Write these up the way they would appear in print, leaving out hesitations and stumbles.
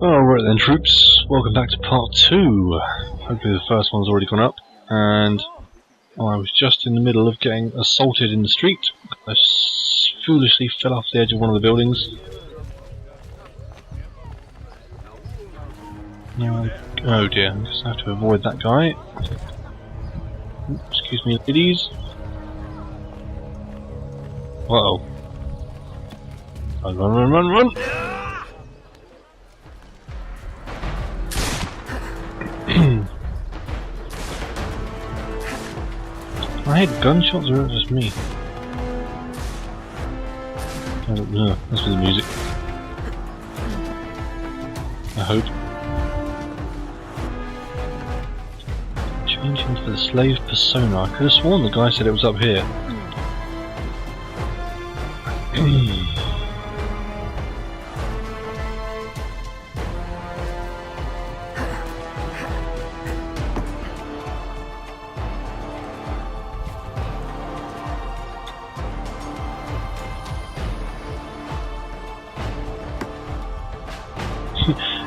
Alright then, troops, welcome back to part 2. Hopefully the first one's already gone up, and I was just in the middle of getting assaulted in the street. I foolishly fell off the edge of one of the buildings. Now, oh dear, I just have to avoid that guy. Excuse me, ladies. Uh-oh. Run, run, run, run, run! I hate gunshots, or just me? I don't know. That's for the music. I hope. Change into the slave persona. I could have sworn the guy said it was up here.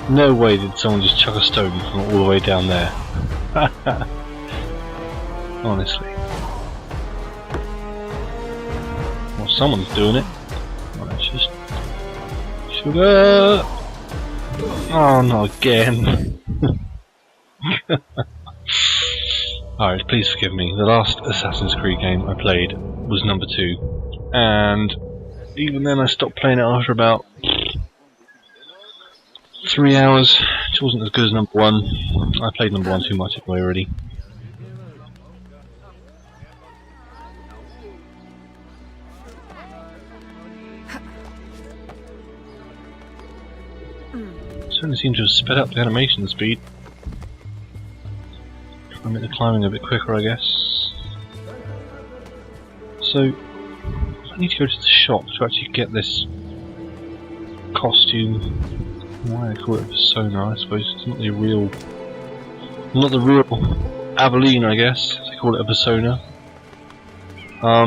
No way did someone just chuck a stone from all the way down there. Honestly. Well, someone's doing it. Well, it's just... Sugar! Oh, not again. Alright, please forgive me. The last Assassin's Creed game I played was number 2. And even then I stopped playing it after about 3 hours, which wasn't as good as number 1. I played number 1 too much anyway already. Certainly seem to have sped up the animation speed. Try and make the climbing a bit quicker, I guess. So, I need to go to the shop to actually get this costume. Why they call it a persona, I suppose. It's not the real Aveline, I guess. They call it a persona. I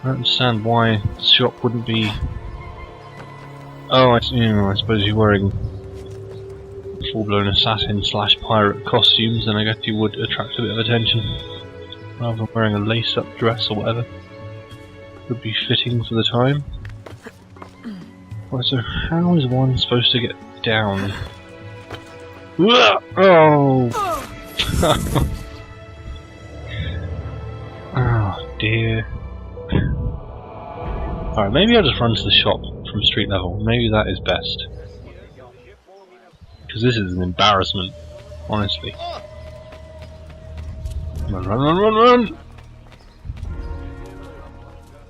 don't understand why the shop wouldn't be. Oh, I suppose you're wearing full-blown assassin/pirate costumes, then I guess you would attract a bit of attention, rather than wearing a lace-up dress or whatever. Would be fitting for the time. Right, so how is one supposed to get down? Oh! Oh dear. Alright, maybe I'll just run to the shop from street level. Maybe that is best. Because this is an embarrassment, honestly. Run, run, run, run, run!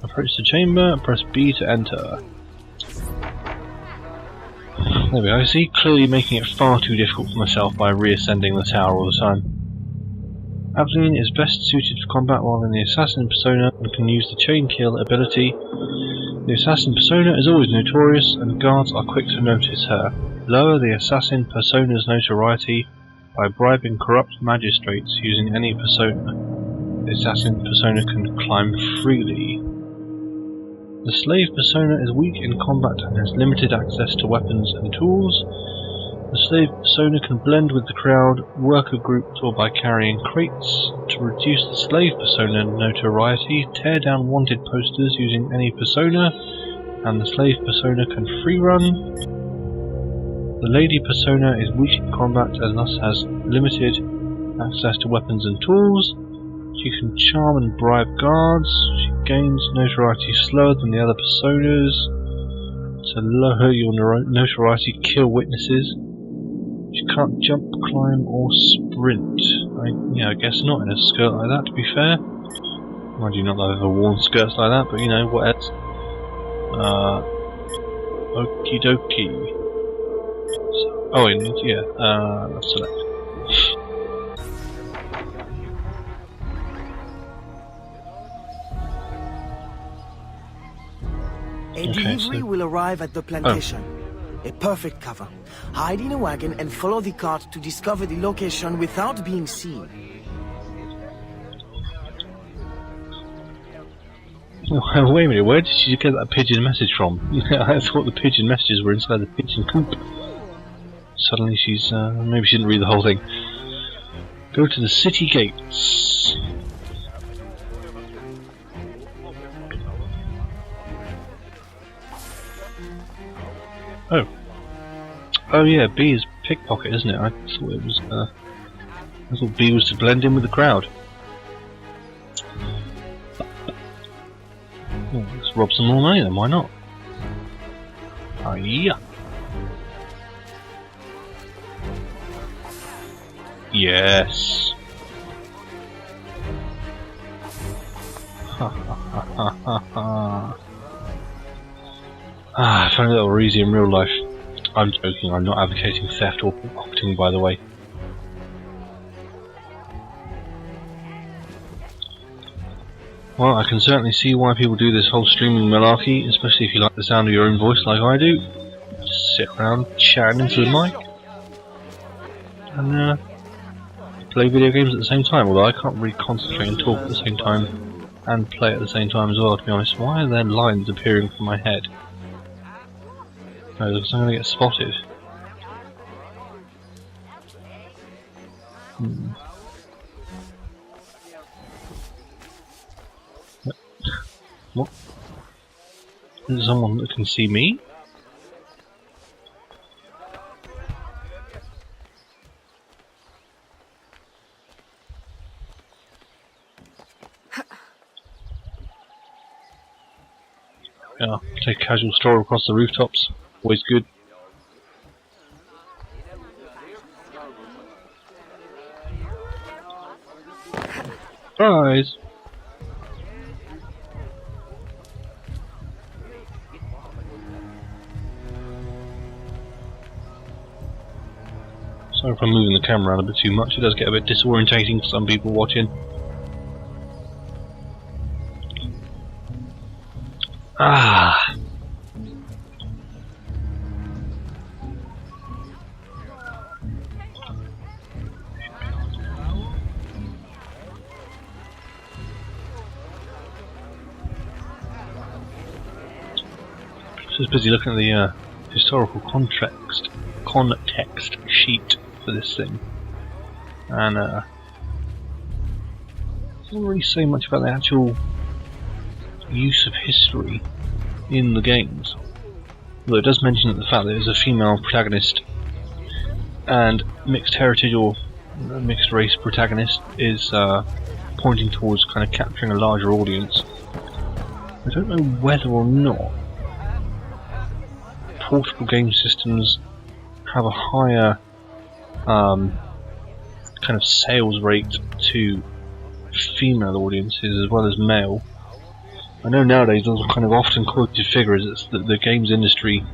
Approach the chamber, press B to enter. There we go, I see, clearly making it far too difficult for myself by reascending the tower all the time. Aveline is best suited for combat while in the assassin persona and can use the chain kill ability. The assassin persona is always notorious and guards are quick to notice her. Lower the assassin persona's notoriety by bribing corrupt magistrates using any persona. The assassin persona can climb freely. The slave persona is weak in combat and has limited access to weapons and tools. The slave persona can blend with the crowd, work a group, or by carrying crates. To reduce the slave persona notoriety, tear down wanted posters using any persona, and the slave persona can free run. The lady persona is weak in combat and thus has limited access to weapons and tools. She can charm and bribe guards. She gains notoriety slower than the other personas. To lower your notoriety, kill witnesses. She can't jump, climb, or sprint. I guess not in a skirt like that, to be fair. Mind you, not that I've ever worn skirts like that, but you know, what else? Okie dokie. So, oh, yeah, select. A delivery will arrive at the plantation. A perfect cover. Hide in a wagon and follow the cart to discover the location without being seen. Wait a minute, where did she get that pigeon message from? I thought the pigeon messages were inside the pigeon coop. Suddenly she's, maybe she didn't read the whole thing. Go to the city gates. Oh. Oh yeah, B is pickpocket, isn't it? I thought it was, I thought B was to blend in with the crowd. Oh, let's rob some more money then, why not? Ah, yeah. Yes. Ha ha ha ha ha ha. Ah, if only that were easy in real life. I'm joking, I'm not advocating theft or pickpocketing, by the way. Well, I can certainly see why people do this whole streaming malarkey, especially if you like the sound of your own voice like I do. Just sit around chatting into the mic and play video games at the same time, although I can't really concentrate and talk at the same time and play at the same time as well, to be honest. Why are there lines appearing from my head? No, because I'm going to get spotted. What? Is there someone that can see me? Yeah, take a casual stroll across the rooftops. Always good. Surprise! Sorry if I'm moving the camera around a bit too much, it does get a bit disorientating for some people watching. Ah! Just busy looking at the historical context sheet for this thing, and doesn't really say much about the actual use of history in the games. Although it does mention that the fact that there's a female protagonist and mixed heritage or mixed race protagonist is pointing towards kind of capturing a larger audience. I don't know whether or not portable game systems have a higher kind of sales rate to female audiences as well as male. I know nowadays those are kind of often quoted figures. It's that the games industry,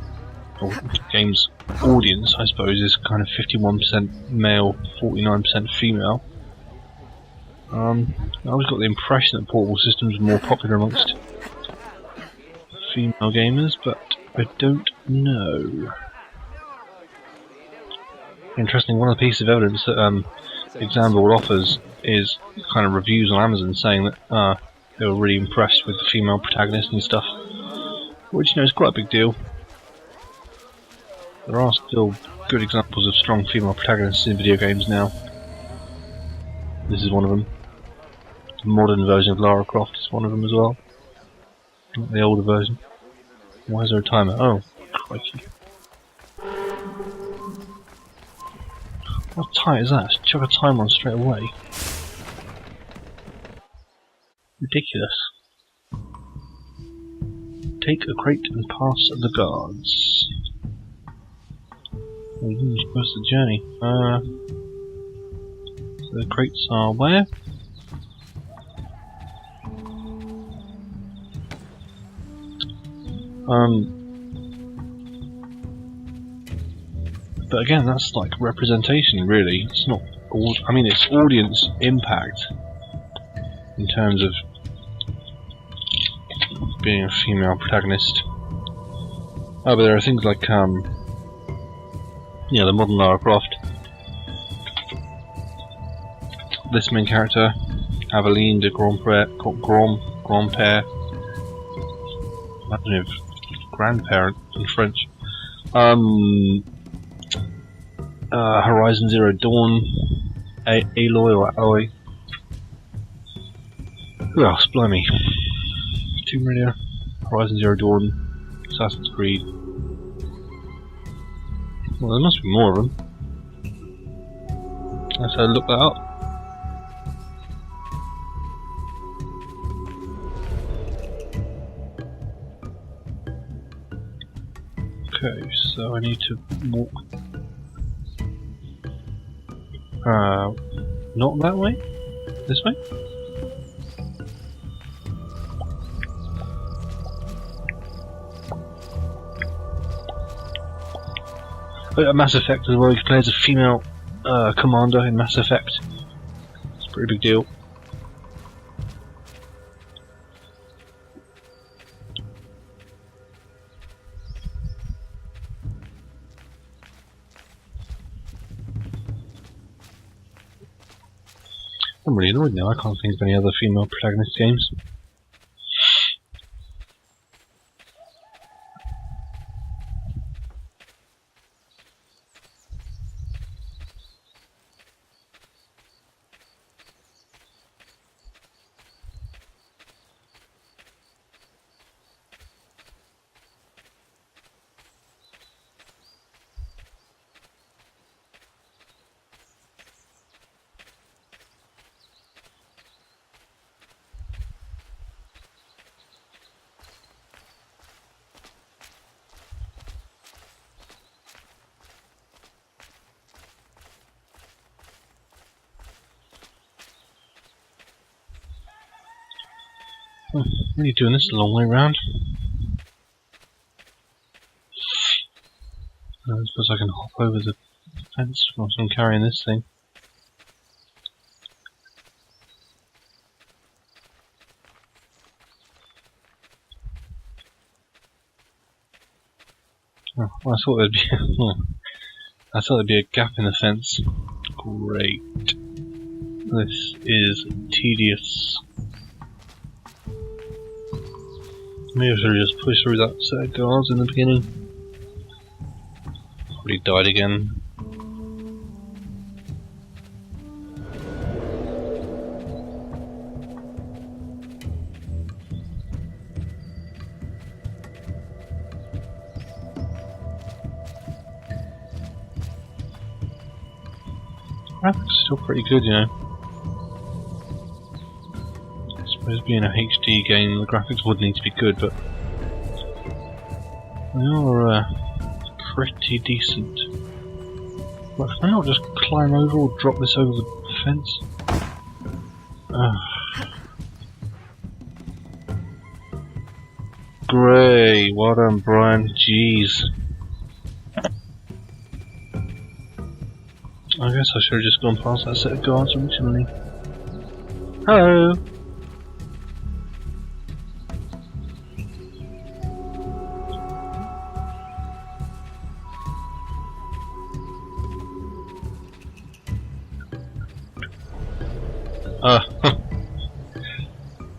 or games audience I suppose, is kind of 51% male, 49% female. I always got the impression that portable systems are more popular amongst female gamers, but I don't know. Interesting, one of the pieces of evidence that Exam Board offers is kind of reviews on Amazon saying that they were really impressed with the female protagonist and stuff, which, you know, is quite a big deal. There are still good examples of strong female protagonists in video games now. This is one of them. The modern version of Lara Croft is one of them as well. Not the older version. Why is there a timer? Oh, crikey. How tight is that? Just chuck a timer on straight away. Ridiculous. Take a crate and pass the guards. We didn't supposed the journey. So the crates are where? But again, that's like representation, really. It's not. I mean, it's audience impact in terms of being a female protagonist. Oh, but there are things like, yeah, the modern Lara Croft. This main character, Aveline de Grandpere, imagine if grandparent in French. Horizon Zero Dawn, Aloy or Alloy. Who else? Blimey. Tomb Raider, Horizon Zero Dawn, Assassin's Creed. Well, there must be more of them. Let's look that up. Okay, so I need to walk. Not that way? This way? Mass Effect as well, you can play as a female commander in Mass Effect. It's a pretty big deal. I'm really annoyed now, I can't think of any other female protagonist games. Really doing this a long way round. I suppose I can hop over the fence whilst I'm carrying this thing. Oh, I thought there'd be I thought there'd be a gap in the fence. Great. This is tedious. Maybe I should have just pushed through that set of guards in the beginning. Probably died again. Graphics are still pretty good, you know. As being a HD game, the graphics would need to be good, but they are pretty decent. But can I not just climb over or drop this over the fence? Great, well done, Brian. Jeez. I guess I should have just gone past that set of guards originally. Hello!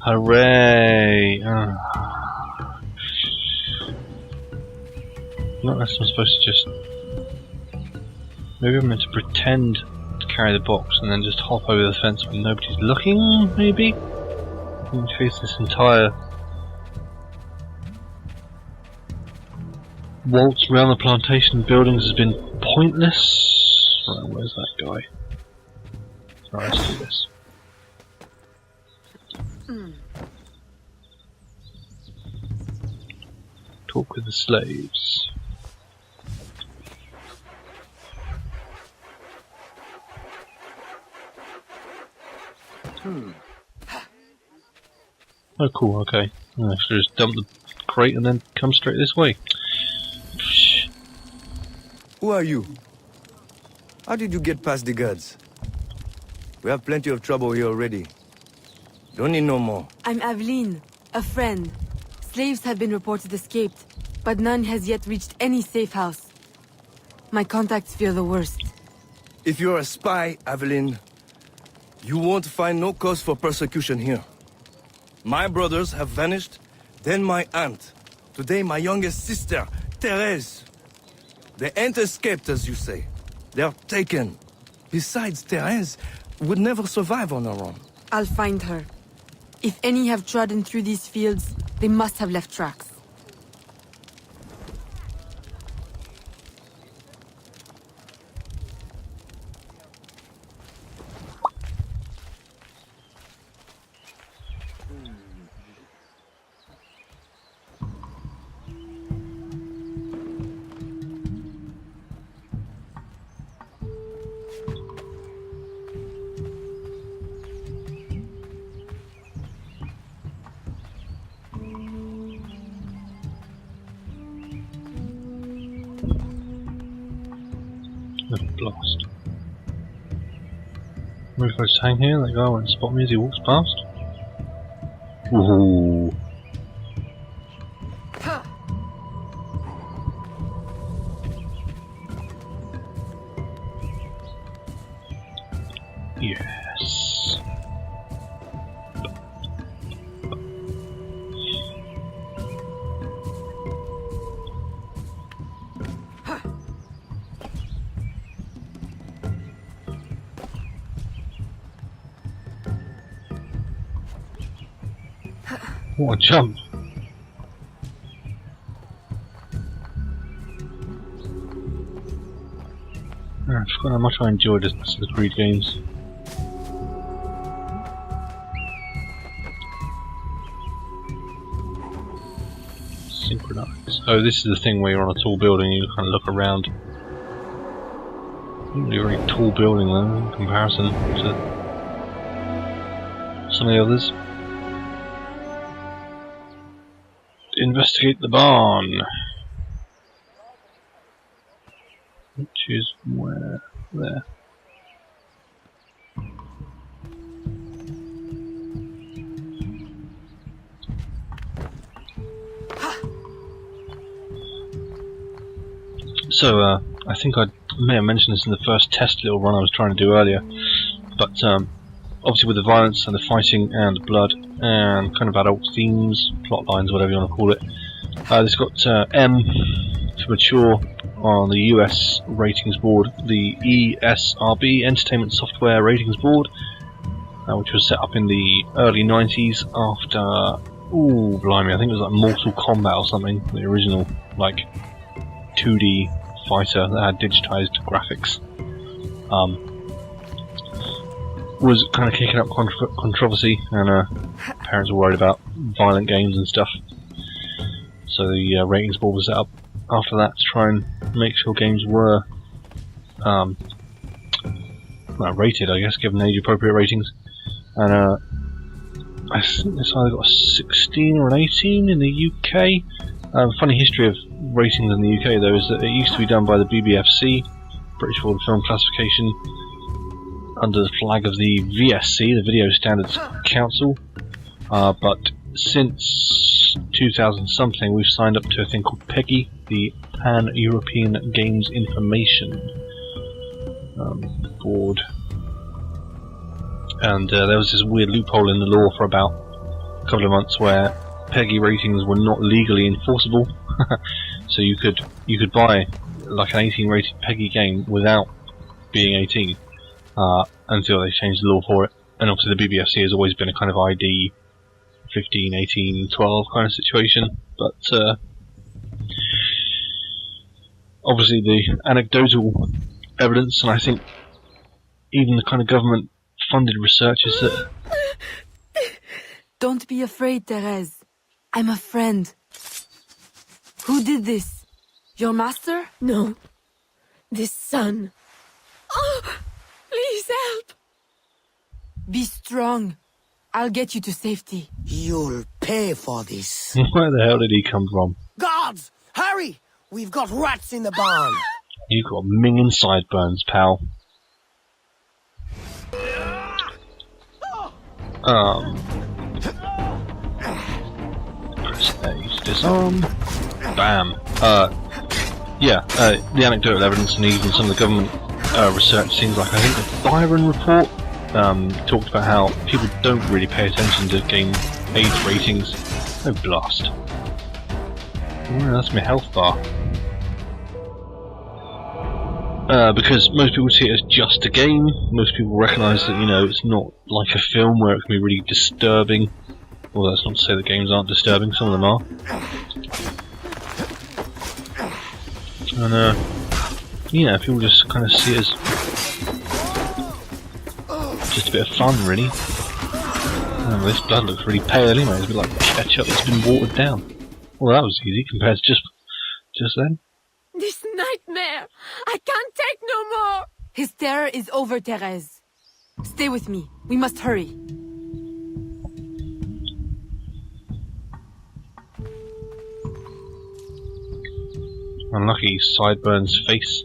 Hooray! Not unless I'm supposed to just... Maybe I'm meant to pretend to carry the box and then just hop over the fence when nobody's looking, maybe? In case this entire waltz around the plantation buildings has been pointless. Right, where's that guy? Right, let's do this. Talk with the slaves. Oh cool, okay. I should just dump the crate and then come straight this way. Who are you? How did you get past the guards? We have plenty of trouble here already. Don't need no more. I'm Aveline, a friend. Slaves have been reported escaped, but none has yet reached any safe house. My contacts fear the worst. If you're a spy, Aveline, you won't find no cause for persecution here. My brothers have vanished, then my aunt. Today, my youngest sister, Therese. They ain't escaped, as you say. They're taken. Besides, Therese would never survive on her own. I'll find her. If any have trodden through these fields, they must have left tracks. Blast. Maybe if I just hang here, that guy won't spot me as he walks past. Ooh. Yes. What a jump! I forgot how much I enjoyed the Creed games. Synchronize. Oh, this is the thing where you're on a tall building and you kind of look around. Not really a very tall building though, in comparison to some of the others. Investigate the barn. Which is where? There. So, I think I may have mentioned this in the first test little run I was trying to do earlier, but obviously with the violence and the fighting and the blood and kind of adult themes, plot lines, whatever you want to call it, this got M for mature on the US ratings board, the ESRB, Entertainment Software Ratings Board, which was set up in the early 90s after, ooh, blimey, I think it was like Mortal Kombat or something, the original, like, 2D fighter that had digitized graphics. Was kind of kicking up controversy, and parents were worried about violent games and stuff. So the ratings board was set up after that to try and make sure games were rated, I guess, given age-appropriate ratings. And I think it's either got a 16 or an 18 in the UK. Funny history of ratings in the UK though is that it used to be done by the BBFC, British Board of Film Classification, under the flag of the VSC, the Video Standards Council, but since 2000 something we've signed up to a thing called PEGI, the Pan-European Games Information Board, and there was this weird loophole in the law for about a couple of months where PEGI ratings were not legally enforceable. So you could buy like an 18 rated PEGI game without being 18 until they changed the law for it. And obviously the BBFC has always been a kind of ID 15, 18, 12 kind of situation, but obviously the anecdotal evidence, and I think even the kind of government funded research is that... Don't be afraid, Therese. I'm a friend. Who did this? Your master? No. This son. Oh, please help. Be strong. I'll get you to safety. You'll pay for this. Where the hell did he come from? Guards! Hurry! We've got rats in the barn. You've got minging sideburns, pal. Press A to disarm. Bam. The anecdotal evidence and even some of the government research seems like, I think the Byron report talked about how people don't really pay attention to game age ratings. Oh, blast. Oh, that's my health bar. Because most people see it as just a game, most people recognise that, you know, it's not like a film where it can be really disturbing. Well, that's not to say that games aren't disturbing, some of them are. And, yeah, people just kind of see it as just a bit of fun, really. Oh, this blood looks really pale anyway, it's a bit like ketchup that's been watered down. Well, that was easy compared to just then. This nightmare! I can't take no more! His terror is over, Therese. Stay with me. We must hurry. Unlucky Sideburns' face.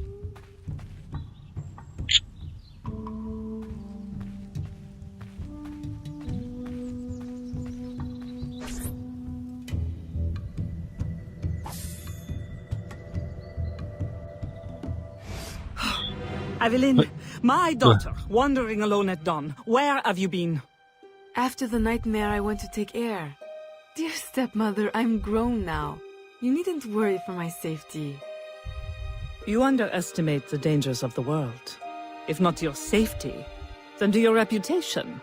Evelyn, my daughter, wandering alone at dawn. Where have you been? After the nightmare, I went to take air. Dear stepmother, I'm grown now. You needn't worry for my safety. You underestimate the dangers of the world. If not to your safety, then to your reputation.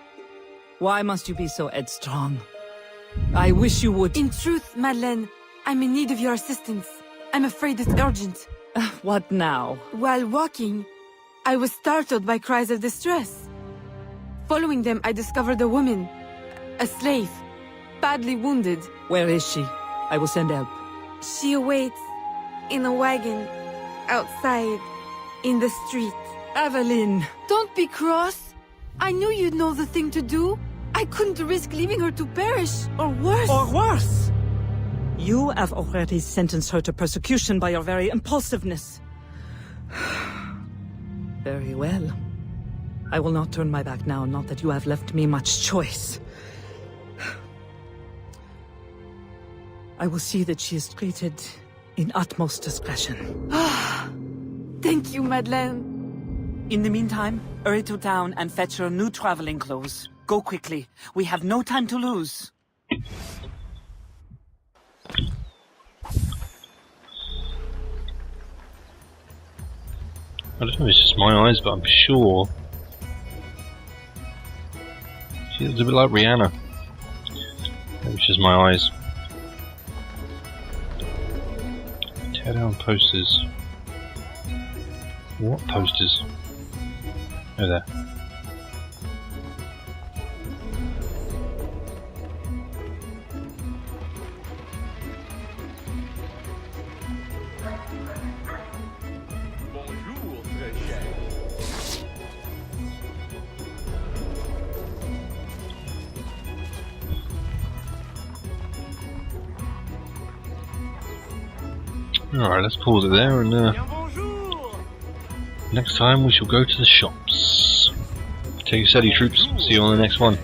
Why must you be so headstrong? I wish you would— In truth, Madeleine, I'm in need of your assistance. I'm afraid it's urgent. What now? While walking, I was startled by cries of distress. Following them, I discovered a woman, a slave, badly wounded. Where is she? I will send help. She awaits in a wagon, outside, in the street. Evelyn! Don't be cross. I knew you'd know the thing to do. I couldn't risk leaving her to perish, or worse. Or worse! You have already sentenced her to persecution by your very impulsiveness. Very well. I will not turn my back now, not that you have left me much choice. I will see that she is treated in utmost discretion. Thank you, Madeleine. In the meantime, hurry to town and fetch her new traveling clothes. Go quickly. We have no time to lose. I don't know if it's just my eyes, but I'm sure she looks a bit like Rihanna. Maybe it's just my eyes. Tear down posters. What posters? Oh, there. Alright, let's pause it there, and next time we shall go to the shops. Take it steady, troops. See you on the next one.